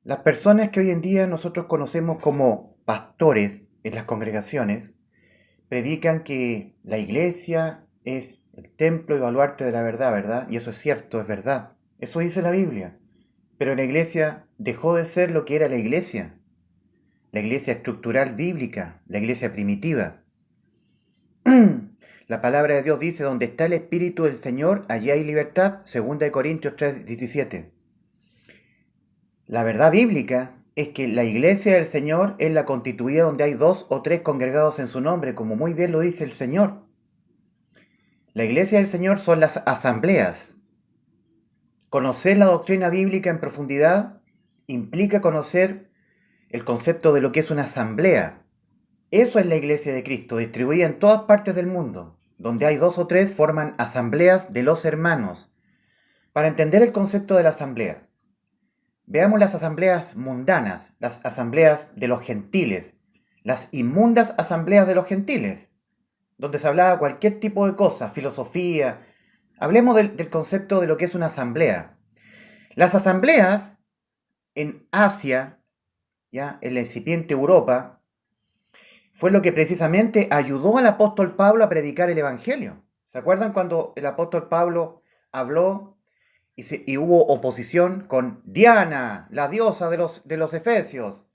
Las personas que hoy en día nosotros conocemos como pastores en las congregaciones predican que la iglesia es el templo y baluarte de la verdad, ¿verdad? Y eso es cierto, es verdad. Eso dice la Biblia. Pero la iglesia dejó de ser lo que era la iglesia estructural bíblica, la iglesia primitiva. La palabra de Dios dice, donde está el Espíritu del Señor, allí hay libertad, 2 Corintios 3:17. La verdad bíblica es que la iglesia del Señor es la constituida donde hay dos o tres congregados en su nombre, como muy bien lo dice el Señor. La iglesia del Señor son las asambleas. Conocer la doctrina bíblica en profundidad implica conocer el concepto de lo que es una asamblea. Eso es la iglesia de Cristo, distribuida en todas partes del mundo. Donde hay dos o tres forman asambleas de los hermanos. Para entender el concepto de la asamblea, veamos las asambleas mundanas, las asambleas de los gentiles, las inmundas asambleas de los gentiles, donde se hablaba cualquier tipo de cosa, filosofía. Hablemos del concepto de lo que es una asamblea. Las asambleas en Asia, ya en la incipiente Europa, fue lo que precisamente ayudó al apóstol Pablo a predicar el Evangelio. ¿Se acuerdan cuando el apóstol Pablo habló y hubo oposición con Diana, la diosa de los efesios?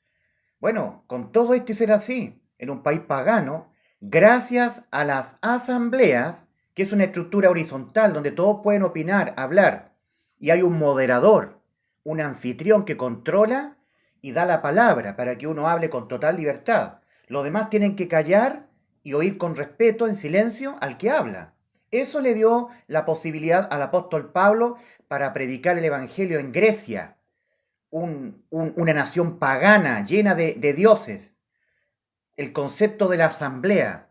Bueno, con todo esto ser así, en un país pagano, gracias a las asambleas, que es una estructura horizontal donde todos pueden opinar, hablar, y hay un moderador, un anfitrión que controla y da la palabra para que uno hable con total libertad. Los demás tienen que callar y oír con respeto, en silencio, al que habla. Eso le dio la posibilidad al apóstol Pablo para predicar el Evangelio en Grecia, una nación pagana, llena de dioses. El concepto de la asamblea.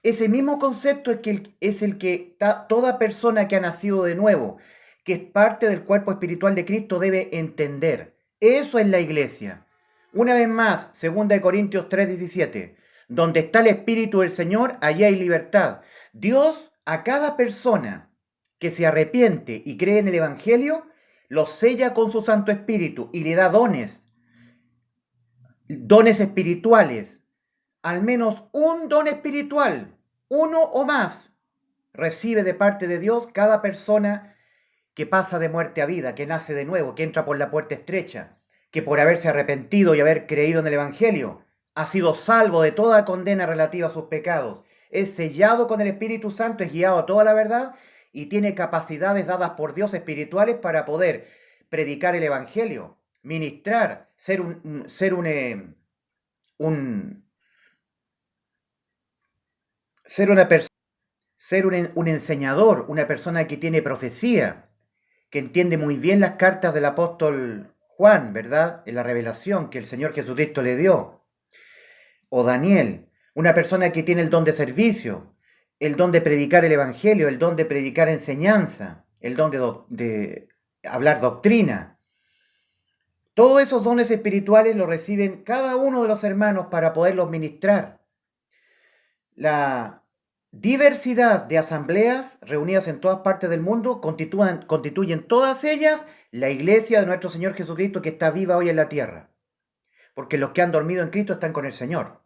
Ese mismo concepto es el que toda persona que ha nacido de nuevo, que es parte del cuerpo espiritual de Cristo, debe entender. Eso es la iglesia. Una vez más, 2 Corintios 3:17. Donde está el Espíritu del Señor, allí hay libertad. Dios a cada persona que se arrepiente y cree en el Evangelio, lo sella con su Santo Espíritu y le da dones espirituales. Al menos un don espiritual, uno o más, recibe de parte de Dios cada persona que pasa de muerte a vida, que nace de nuevo, que entra por la puerta estrecha, que por haberse arrepentido y haber creído en el Evangelio, ha sido salvo de toda condena relativa a sus pecados, es sellado con el Espíritu Santo, es guiado a toda la verdad y tiene capacidades dadas por Dios espirituales para poder predicar el Evangelio, ministrar, un ser una persona, ser un enseñador, una persona que tiene profecía, que entiende muy bien las cartas del apóstol Juan, ¿verdad? En la revelación que el Señor Jesucristo le dio. O Daniel, una persona que tiene el don de servicio, el don de predicar el Evangelio, el don de predicar enseñanza, el don de hablar doctrina. Todos esos dones espirituales los reciben cada uno de los hermanos para poderlos ministrar. La diversidad de asambleas reunidas en todas partes del mundo constituyen todas ellas la iglesia de nuestro Señor Jesucristo que está viva hoy en la tierra. Porque los que han dormido en Cristo están con el Señor.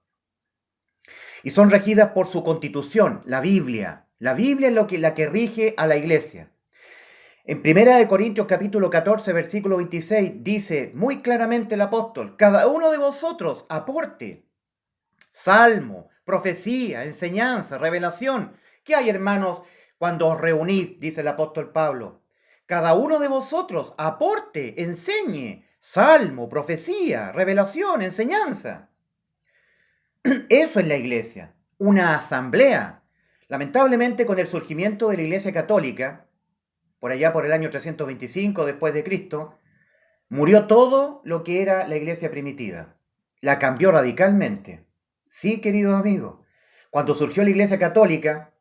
Y son regidas por su constitución, la Biblia. La Biblia es la que rige a la iglesia. En 1 capítulo 14, versículo 26, dice muy claramente el apóstol: cada uno de vosotros aporte salmo, profecía, enseñanza, revelación. ¿Qué hay, hermanos, cuando os reunís? Dice el apóstol Pablo. Cada uno de vosotros aporte, enseñe, salmo, profecía, revelación, enseñanza. Eso es la iglesia, una asamblea. Lamentablemente, con el surgimiento de la iglesia católica, por allá por el año 325 después de Cristo, murió todo lo que era la iglesia primitiva. La cambió radicalmente. Sí, queridos amigos, cuando surgió la iglesia católica,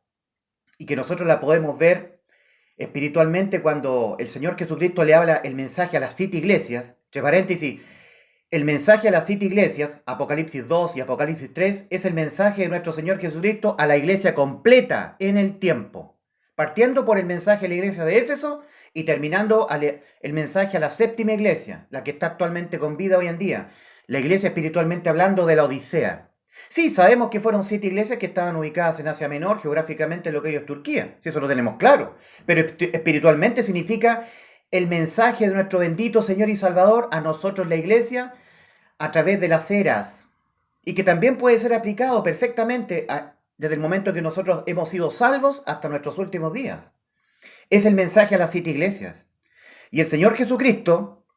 y que nosotros la podemos ver espiritualmente cuando el Señor Jesucristo le habla el mensaje a las 7 iglesias, entre paréntesis, el mensaje a las 7 iglesias, Apocalipsis 2 y Apocalipsis 3, es el mensaje de nuestro Señor Jesucristo a la iglesia completa en el tiempo, partiendo por el mensaje a la iglesia de Éfeso y terminando el mensaje a la séptima iglesia, la que está actualmente con vida hoy en día, la iglesia espiritualmente hablando de la Odisea. Sí, sabemos que fueron 7 iglesias que estaban ubicadas en Asia Menor, geográficamente lo que hoy es Turquía, si eso lo tenemos claro, pero espiritualmente significa el mensaje de nuestro bendito Señor y Salvador a nosotros la iglesia a través de las eras, y que también puede ser aplicado perfectamente desde el momento que nosotros hemos sido salvos hasta nuestros últimos días. Es el mensaje a las 7 iglesias. Y el Señor Jesucristo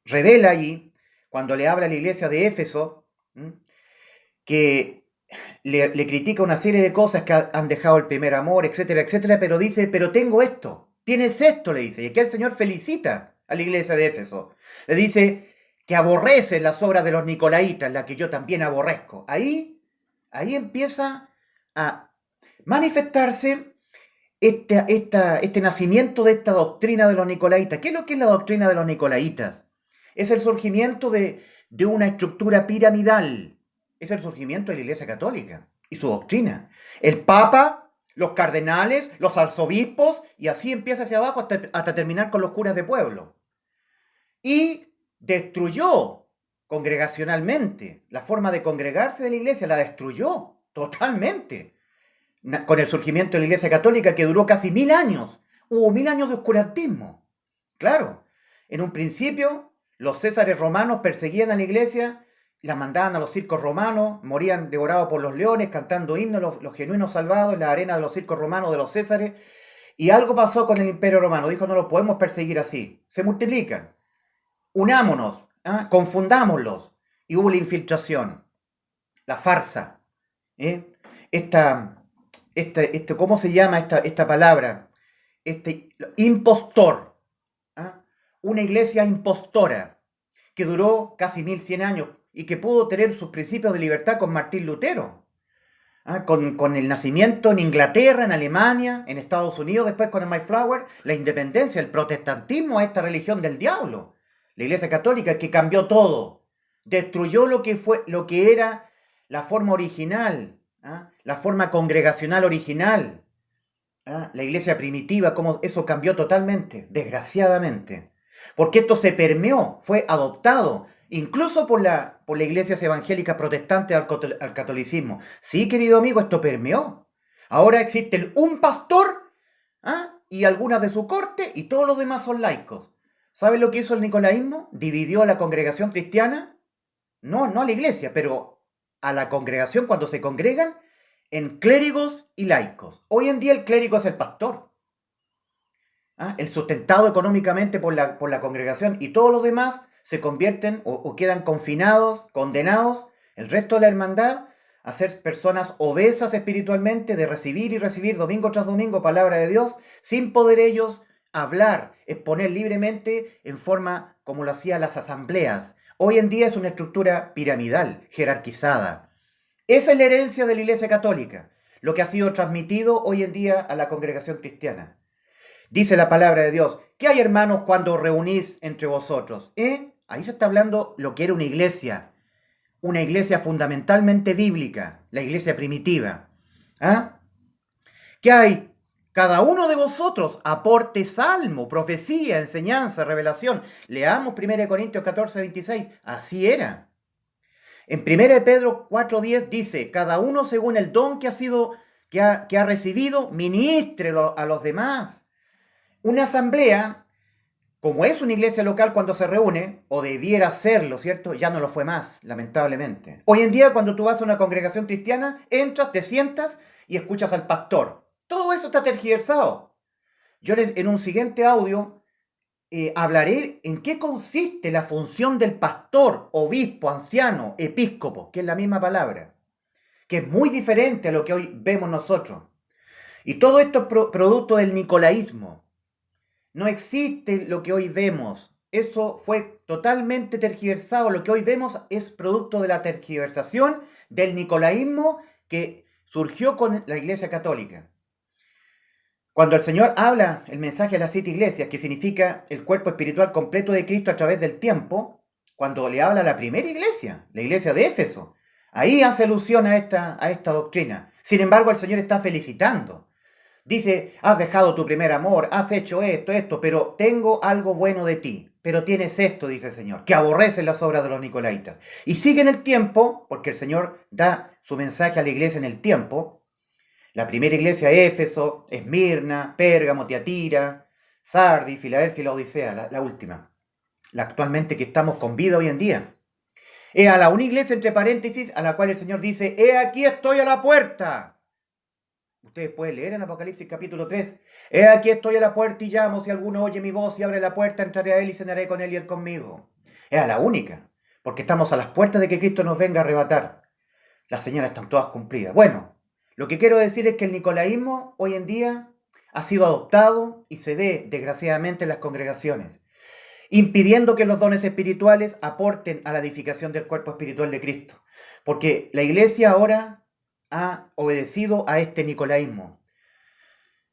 revela allí, cuando le habla a la iglesia de Éfeso, que le critica una serie de cosas que han dejado el primer amor, etcétera, etcétera, pero dice, pero tengo esto, tienes esto, le dice. Y aquí el Señor felicita a la iglesia de Éfeso. Le dice que aborrece las obras de los nicolaitas, las que yo también aborrezco. Ahí empieza a manifestarse este nacimiento de esta doctrina de los nicolaitas. ¿Qué es lo que es la doctrina de los nicolaitas? Es el surgimiento de una estructura piramidal. Es el surgimiento de la Iglesia Católica y su doctrina. El Papa, los cardenales, los arzobispos, y así empieza hacia abajo hasta terminar con los curas de pueblo. Y destruyó congregacionalmente la forma de congregarse de la Iglesia, la destruyó totalmente. Con el surgimiento de la Iglesia Católica, que duró casi 1000 años. Hubo 1000 años de oscurantismo. Claro, en un principio los césares romanos perseguían a la Iglesia, la mandaban a los circos romanos, morían devorados por los leones, cantando himnos los genuinos salvados en la arena de los circos romanos de los césares. Y algo pasó con el Imperio Romano. Dijo, no lo podemos perseguir así. Se multiplican. Unámonos, confundámoslos. Y hubo la infiltración, la farsa. ¿Cómo se llama esta palabra? Impostor. Una iglesia impostora que duró casi 1100 años y que pudo tener sus principios de libertad con Martín Lutero. Con el nacimiento en Inglaterra, en Alemania, en Estados Unidos, después con el Mayflower, la independencia, el protestantismo a esta religión del diablo. La Iglesia Católica, que cambió todo, destruyó lo que era la forma original, la forma congregacional original, la iglesia primitiva, como eso cambió totalmente, desgraciadamente. Porque esto se permeó, fue adoptado, incluso por las iglesias evangélicas protestantes al catolicismo. Sí, querido amigo, esto permeó. Ahora existe un pastor y algunas de su corte y todos los demás son laicos. ¿Saben lo que hizo el nicolaísmo? Dividió a la congregación cristiana, no a la iglesia, pero a la congregación cuando se congregan, en clérigos y laicos. Hoy en día el clérigo es el pastor, el sustentado económicamente por la congregación, y todos los demás se convierten o quedan confinados, condenados, el resto de la hermandad, a ser personas obesas espiritualmente, de recibir y recibir domingo tras domingo palabra de Dios, sin poder ellos hablar, exponer libremente en forma como lo hacían las asambleas. Hoy en día es una estructura piramidal, jerarquizada. Esa es la herencia de la Iglesia Católica, lo que ha sido transmitido hoy en día a la congregación cristiana. Dice la palabra de Dios, ¿qué hay, hermanos, cuando os reunís entre vosotros? Ahí se está hablando lo que era una iglesia fundamentalmente bíblica, la iglesia primitiva. ¿Qué hay? Cada uno de vosotros aporte salmo, profecía, enseñanza, revelación. Leamos 1 Corintios 14, 26. Así era. En 1 Pedro 4:10 dice, cada uno según el don que ha recibido, ministrelo a los demás. Una asamblea, como es una iglesia local cuando se reúne, o debiera serlo, ¿cierto? Ya no lo fue más, lamentablemente. Hoy en día, cuando tú vas a una congregación cristiana, entras, te sientas y escuchas al pastor. Todo eso está tergiversado. Yo en un siguiente audio hablaré en qué consiste la función del pastor, obispo, anciano, episcopo, que es la misma palabra, que es muy diferente a lo que hoy vemos nosotros. Y todo esto es producto del nicolaísmo. No existe lo que hoy vemos. Eso fue totalmente tergiversado. Lo que hoy vemos es producto de la tergiversación del nicolaísmo que surgió con la Iglesia Católica. Cuando el Señor habla el mensaje a las 7 iglesias, que significa el cuerpo espiritual completo de Cristo a través del tiempo, cuando le habla a la primera iglesia, la iglesia de Éfeso, ahí hace alusión a esta doctrina. Sin embargo, el Señor está felicitando. Dice, has dejado tu primer amor, has hecho esto, pero tengo algo bueno de ti. Pero tienes esto, dice el Señor, que aborreces las obras de los nicolaitas. Y sigue en el tiempo, porque el Señor da su mensaje a la iglesia en el tiempo. La primera iglesia, Éfeso, Esmirna, Pérgamo, Tiatira, Sardis, Filadelfia y la Odisea, la última. La actualmente que estamos con vida hoy en día. Es a la una iglesia, entre paréntesis, a la cual el Señor dice, he aquí estoy a la puerta. Ustedes pueden leer en Apocalipsis capítulo 3. He aquí estoy a la puerta y llamo, si alguno oye mi voz y abre la puerta, entraré a él y cenaré con él y él conmigo. Es a la única, porque estamos a las puertas de que Cristo nos venga a arrebatar. Las señales están todas cumplidas. Bueno, lo que quiero decir es que el nicolaísmo hoy en día ha sido adoptado y se ve, desgraciadamente, en las congregaciones, impidiendo que los dones espirituales aporten a la edificación del cuerpo espiritual de Cristo. Porque la iglesia ahora ha obedecido a este nicolaísmo.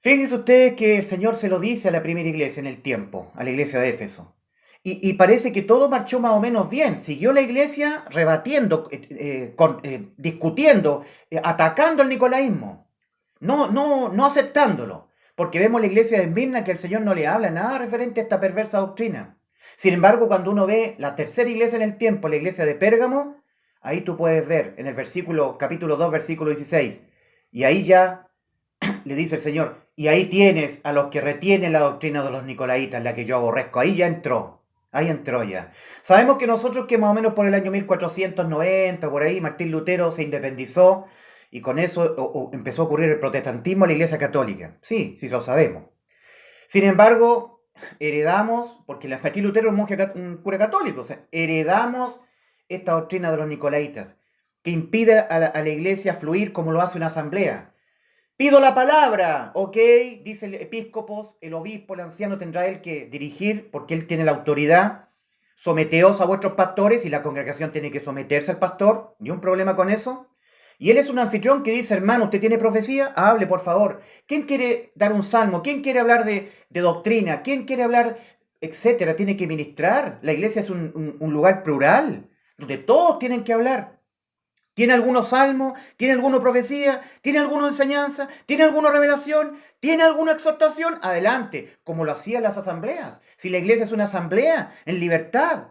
Fíjense ustedes que el Señor se lo dice a la primera iglesia en el tiempo, a la iglesia de Éfeso. Y parece que todo marchó más o menos bien. Siguió la iglesia rebatiendo, discutiendo, atacando el nicolaísmo. No aceptándolo. Porque vemos la iglesia de Esmirna que el Señor no le habla nada referente a esta perversa doctrina. Sin embargo, cuando uno ve la tercera iglesia en el tiempo, la iglesia de Pérgamo, ahí tú puedes ver en el capítulo 2, versículo 16. Y ahí ya le dice el Señor, y ahí tienes a los que retienen la doctrina de los nicolaitas, la que yo aborrezco. Ahí entró ya. Sabemos que nosotros que más o menos por el año 1490, por ahí, Martín Lutero se independizó y con eso empezó a ocurrir el protestantismo a la Iglesia Católica. Sí lo sabemos. Sin embargo, heredamos, porque Martín Lutero es un cura católico, o sea, heredamos esta doctrina de los nicolaitas, que impide a la iglesia fluir como lo hace una asamblea. Pido la palabra, ok, dice el episcopos, el obispo, el anciano tendrá él que dirigir, porque él tiene la autoridad. Someteos a vuestros pastores y la congregación tiene que someterse al pastor, ni un problema con eso. Y él es un anfitrión que dice, hermano, ¿usted tiene profecía? Hable, por favor. ¿Quién quiere dar un salmo? ¿Quién quiere hablar de doctrina? ¿Quién quiere hablar, etcétera? Tiene que ministrar. La iglesia es un lugar plural, donde todos tienen que hablar. ¿Tiene algunos salmos? ¿Tiene alguna profecía? ¿Tiene alguna enseñanza? ¿Tiene alguna revelación? ¿Tiene alguna exhortación? Adelante, como lo hacían las asambleas. Si la iglesia es una asamblea en libertad.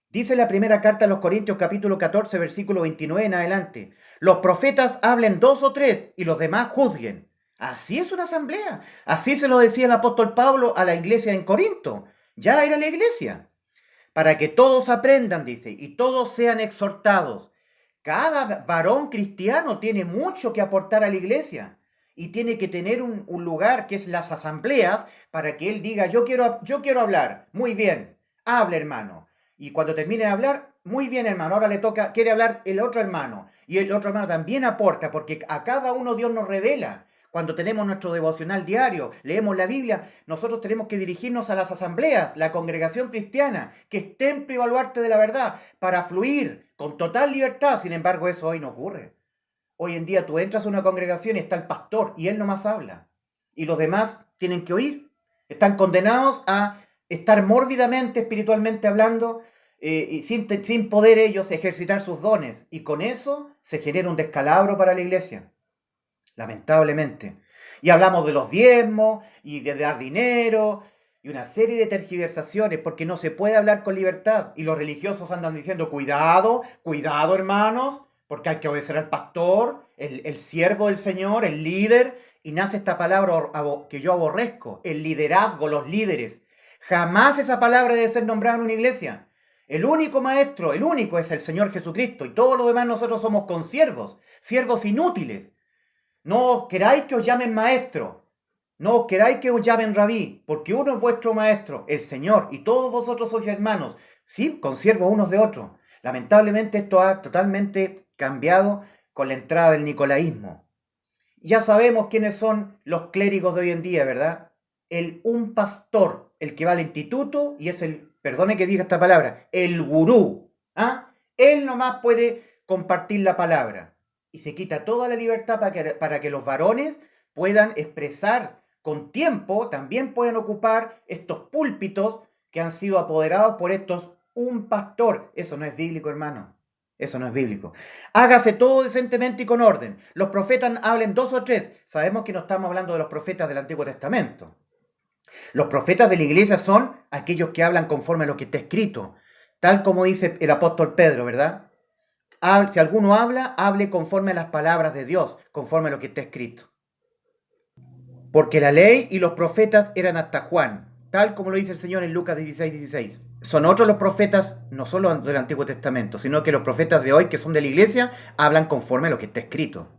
Dice la primera carta a los Corintios capítulo 14, versículo 29 en adelante. Los profetas hablen 2 o 3 y los demás juzguen. Así es una asamblea. Así se lo decía el apóstol Pablo a la iglesia en Corinto. Ya era la iglesia. Para que todos aprendan, dice, y todos sean exhortados. Cada varón cristiano tiene mucho que aportar a la iglesia y tiene que tener un lugar que es las asambleas para que él diga, yo quiero hablar. Muy bien, hable, hermano. Y cuando termine de hablar, muy bien, hermano, ahora quiere hablar el otro hermano. Y el otro hermano también aporta, porque a cada uno Dios nos revela. Cuando tenemos nuestro devocional diario, leemos la Biblia, nosotros tenemos que dirigirnos a las asambleas, la congregación cristiana, que es templo y baluarte de la verdad, para fluir con total libertad. Sin embargo, eso hoy no ocurre. Hoy en día tú entras a una congregación y está el pastor y él nomás habla. Y los demás tienen que oír. Están condenados a estar mórbidamente, espiritualmente hablando, y sin poder ellos ejercitar sus dones. Y con eso se genera un descalabro para la iglesia. Lamentablemente. Y hablamos de los diezmos y de dar dinero y una serie de tergiversaciones porque no se puede hablar con libertad. Y los religiosos andan diciendo, cuidado, hermanos, porque hay que obedecer al pastor, el siervo del Señor, el líder. Y nace esta palabra que yo aborrezco, el liderazgo, los líderes. Jamás esa palabra debe ser nombrada en una iglesia. El único maestro, el único es el Señor Jesucristo. Y todos los demás nosotros somos consiervos, siervos inútiles. No os queráis que os llamen maestro, no os queráis que os llamen rabí, porque uno es vuestro maestro, el Señor, y todos vosotros sois hermanos, sí, consiervos unos de otros. Lamentablemente esto ha totalmente cambiado con la entrada del nicolaísmo. Ya sabemos quiénes son los clérigos de hoy en día, ¿verdad? Un pastor, el que va al instituto y es perdone que diga esta palabra, el gurú. ¿Ah? Él nomás puede compartir la palabra. Y se quita toda la libertad para que los varones puedan expresar con tiempo, también puedan ocupar estos púlpitos que han sido apoderados por un pastor. Eso no es bíblico, hermano. Eso no es bíblico. Hágase todo decentemente y con orden. Los profetas hablen 2 o 3. Sabemos que no estamos hablando de los profetas del Antiguo Testamento. Los profetas de la iglesia son aquellos que hablan conforme a lo que está escrito. Tal como dice el apóstol Pedro, ¿verdad? Si alguno habla, hable conforme a las palabras de Dios, conforme a lo que está escrito. Porque la ley y los profetas eran hasta Juan, tal como lo dice el Señor en Lucas 16:16. Son otros los profetas, no solo del Antiguo Testamento, sino que los profetas de hoy, que son de la iglesia, hablan conforme a lo que está escrito.